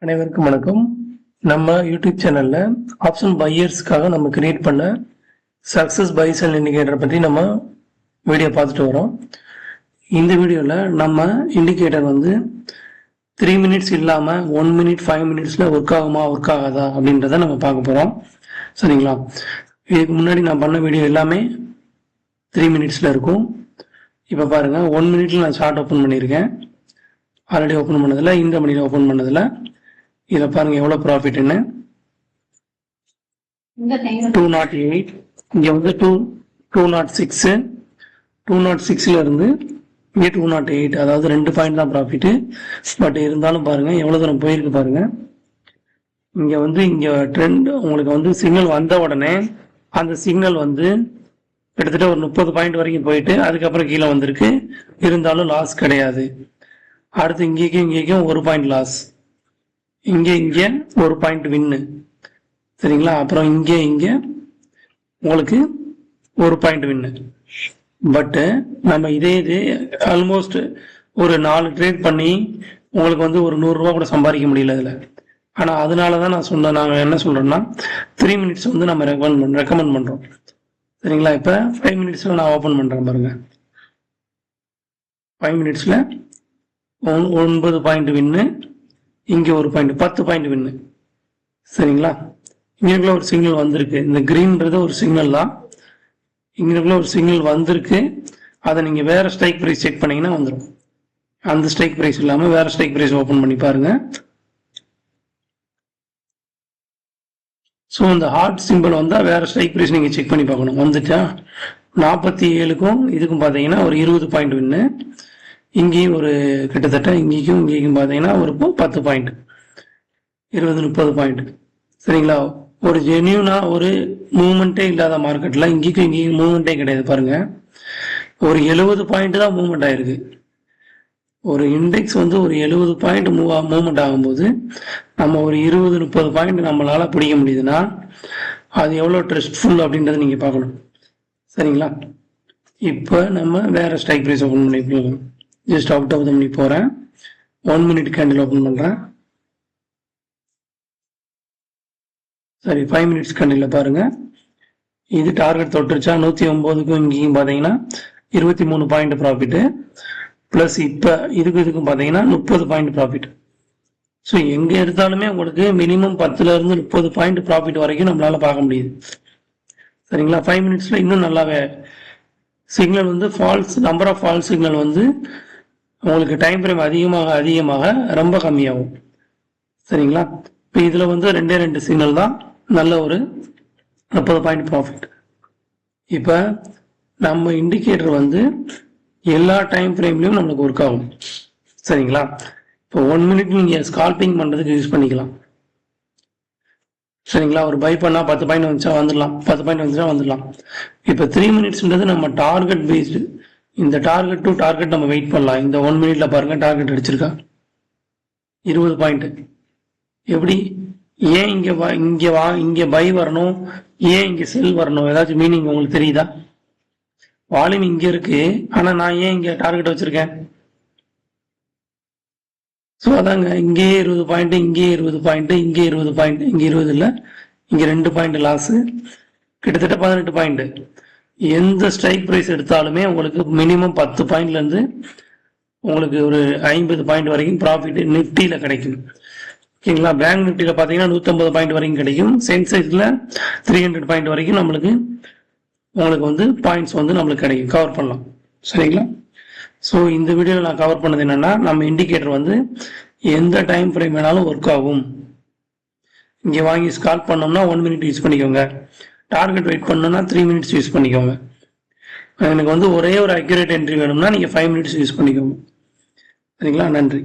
அனைவருக்கும் வணக்கம். நம்ம யூடியூப் சேனல்ல ஆப்ஷன் பையர்ஸ்க்காக நம்ம கிரியேட் பண்ண சக்சஸ் பை செல் இண்டிகேட்டர் பற்றி நம்ம வீடியோ பார்த்துட்டு வரோம். இந்த வீடியோவில் நம்ம இண்டிகேட்டர் வந்து 3 மினிட்ஸ் இல்லாமல் 1 மினிட் 5 மினிட்ஸில் ஒர்க் ஆகுமா ஒர்க் ஆகாதா அப்படின்றத நம்ம பார்க்க போகிறோம். சரிங்களா? இதுக்கு முன்னாடி நான் பண்ண வீடியோ எல்லாமே 3 மினிட்ஸில் இருக்கும். இப்போ பாருங்கள், 1 மினிட்ல நான் சார்ட் ஓப்பன் பண்ணியிருக்கேன். ஆல்ரெடி ஓப்பன் பண்ணதில் இந்த மணியில் ஓப்பன் பண்ணதில் இதில் பாருங்கள் எவ்வளோ ப்ராஃபிட்னு. 208, இங்கே வந்து 206, 206 இருந்து இங்கே 208, அதாவது 2 பாயிண்ட் தான் ப்ராஃபிட்டு. பட் இருந்தாலும் பாருங்கள் எவ்வளோ தூரம் போயிருக்கு பாருங்கள். இங்கே வந்து இங்கே ட்ரெண்ட் உங்களுக்கு வந்து சிக்னல் வந்த உடனே அந்த சிக்னல் வந்து கிட்டத்தட்ட ஒரு 30 பாயிண்ட் வரைக்கும் போயிட்டு அதுக்கப்புறம் கீழே வந்திருக்கு. இருந்தாலும் லாஸ் கிடையாது. அடுத்து இங்கேயும் 1 பாயிண்ட் லாஸ், இங்கே 1 பாயிண்ட் வின்னு. சரிங்களா? அப்புறம் இங்கே உங்களுக்கு 1 பாயிண்ட் வின்னு. பட்டு நம்ம இதே ஆல்மோஸ்ட் ஒரு 4 ட்ரேட் பண்ணி உங்களுக்கு வந்து ஒரு 100 ரூபா கூட சம்பாதிக்க முடியல இதில். ஆனால் அதனால தான் நாங்கள் என்ன சொல்கிறோன்னா 3 மினிட்ஸ் வந்து நம்ம ரெக்கமெண்ட் பண்ணுறோம். சரிங்களா? இப்போ 5 மினிட்ஸில் நான் ஓப்பன் பண்ணுறேன் பாருங்கள். 5 மினிட்ஸில் 9 பாயிண்ட் வின்னு, இங்கே 1 பாயிண்ட் 10 பாயிண்ட் வின்னு. சரிங்களா? இங்கேக்குள்ள ஒரு சிக்னல் வந்திருக்கு. இந்த கிரீன்றது ஒரு சிக்னல் தான். இங்கேக்குள்ள ஒரு சிக்னல் வந்திருக்கு. அதை நீங்கள் வேறு ஸ்ட்ரைக் ப்ரைஸ் செக் பண்ணிங்கன்னா வந்துடும். அந்த ஸ்ட்ரைக் ப்ரைஸ் இல்லாமல் வேறு ஸ்ட்ரைக் ப்ரைஸ் ஓப்பன் பண்ணி பாருங்கள். ஸோ இந்த ஹார்ட் சிம்பிள் வந்தால் வேறு ஸ்ட்ரைக் ப்ரைஸ் நீங்கள் செக் பண்ணி பார்க்கணும். வந்துட்டா 47க்கும் இதுக்கும் பார்த்தீங்கன்னா ஒரு 20 பாயிண்ட் வின்னு. இங்கேயும் ஒரு கிட்டத்தட்ட இங்கேயும் பார்த்தீங்கன்னா ஒரு 10 பாயிண்ட், 20-30 பாயிண்ட். சரிங்களா? ஒரு ஜென்யூனாக ஒரு மூவ்மெண்ட்டே இல்லாத மார்க்கெட்டில் இங்கேயும் மூவ்மெண்ட்டே கிடையாது பாருங்கள். ஒரு 70 பாயிண்ட் தான் மூவ்மெண்ட் ஆகிருக்கு. ஒரு இண்டெக்ஸ் வந்து ஒரு 70 பாயிண்ட் மூவ்மெண்ட் ஆகும்போது நம்ம ஒரு 20-30 பாயிண்ட் நம்மளால் பிடிக்க முடியுதுன்னா அது எவ்வளோ ட்ரஸ்ட்ஃபுல் அப்படின்றத நீங்கள் பார்க்கணும். சரிங்களா? இப்போ நம்ம வேறு ஸ்ட்ரைக் ப்ரைஸ் ஓப்பன் பண்ணி போகணும். ஜஸ்ட் அவுட் ஆஃப் த மணி போகிறேன். 1 மினிட் கேண்டில் ஓப்பன் பண்ணுறேன். சரி, 5 மினிட்ஸ் கேண்டில் பாருங்கள். இது டார்கெட் தொட்டுருச்சா? 109க்கும் இங்கேயும் பார்த்தீங்கன்னா 23 பாயிண்ட் ப்ராஃபிட்டு. ப்ளஸ் இப்போ இதுக்கும் பார்த்தீங்கன்னா 30 பாயிண்ட் ப்ராஃபிட். ஸோ எங்கே எடுத்தாலுமே உங்களுக்கு மினிமம் 10லேருந்து 30 பாயிண்ட் ப்ராஃபிட் வரைக்கும் நம்மளால் பார்க்க முடியுது. சரிங்களா? 5 மினிட்ஸில் இன்னும் நல்லாவே சிக்னல் வந்து நம்பர் ஆஃப் ஃபால்ஸ் சிக்னல் வந்து உங்களுக்கு டைம் ஃப்ரேம் அதிகமாக ரொம்ப கம்மியாகும். சரிங்களா? இப்போ இதில் வந்து 2 சிக்னல் தான் நல்ல ஒரு 30 பாயிண்ட் ப்ராஃபிட். இப்போ நம்ம இண்டிகேட்டர் வந்து எல்லா டைம் ஃப்ரேம்லையும் நம்மளுக்கு ஒர்க் ஆகும். சரிங்களா? இப்போ 1 மினிட் நீங்கள் ஸ்கால்பிங் பண்ணுறதுக்கு யூஸ் பண்ணிக்கலாம். சரிங்களா? ஒரு பை பண்ணால் 10 பாயிண்ட் வந்துச்சா வந்துடலாம், 10 பாயிண்ட் வந்துச்சா வந்துடலாம். இப்போ 3 மினிட்ஸ்ன்றது நம்ம டார்கெட் பேஸ்டு. இந்த டார்கெட் டு டார்கெட் நம்ம வெயிட் பண்ணலாம். இந்த 1 மினிட்ல பாருங்கள் டார்கெட் அடிச்சிருக்கா 20 பாயிண்ட். எப்படி? ஏன் இங்கே பை வரணும், ஏன் இங்கே செல் வரணும்? ஏதாச்சும் மீனிங் உங்களுக்கு தெரியுதா? வால்யூம் இங்கே இருக்கு, ஆனால் நான் ஏன் இங்கே டார்கெட் வச்சிருக்கேன்? ஸோ அதாங்க, இங்கேயே 20 பாயிண்ட், இங்கேயே 20 பாயிண்ட், இங்கே 20 பாயிண்ட், இங்கே 20 இல்லை, இங்கே 2 பாயிண்ட் லாஸு, கிட்டத்தட்ட 18 பாயிண்ட். எந்த ஸ்ட்ரைக் ப்ரைஸ் எடுத்தாலுமே உங்களுக்கு மினிமம் 10 பாயிண்ட்லேருந்து உங்களுக்கு ஒரு 50 பாயிண்ட் வரைக்கும் ப்ராஃபிட் நிஃப்டியில் கிடைக்கும். ஓகேங்களா? பேங்க் நிஃப்டியில் பார்த்தீங்கன்னா 150 பாயிண்ட் வரைக்கும் கிடைக்கும். சென்செக்ஸில் 300 பாயிண்ட் வரைக்கும் உங்களுக்கு வந்து பாயிண்ட்ஸ் வந்து நம்மளுக்கு கிடைக்கும், கவர் பண்ணலாம். சரிங்களா? ஸோ இந்த வீடியோவில் நான் கவர் பண்ணது என்னென்னா, நம்ம இண்டிகேட்டர் வந்து எந்த டைம் ஃப்ரேம் வேணாலும் ஒர்க் ஆகும். இங்கே வாங்கி ஸ்கால்ப் பண்ணோம்னா 1 மினிட் யூஸ் பண்ணிக்கோங்க. டார்கெட் வெயிட் பண்ணோம்னா 3 மினிட்ஸ் யூஸ் பண்ணிக்கோங்க. எனக்கு வந்து ஒரே ஒரு அக்யூரேட் என்ட்ரி வேணும்னா நீங்கள் 5 மினிட்ஸ் யூஸ் பண்ணிக்கோங்க. சரிங்களா? நன்றி.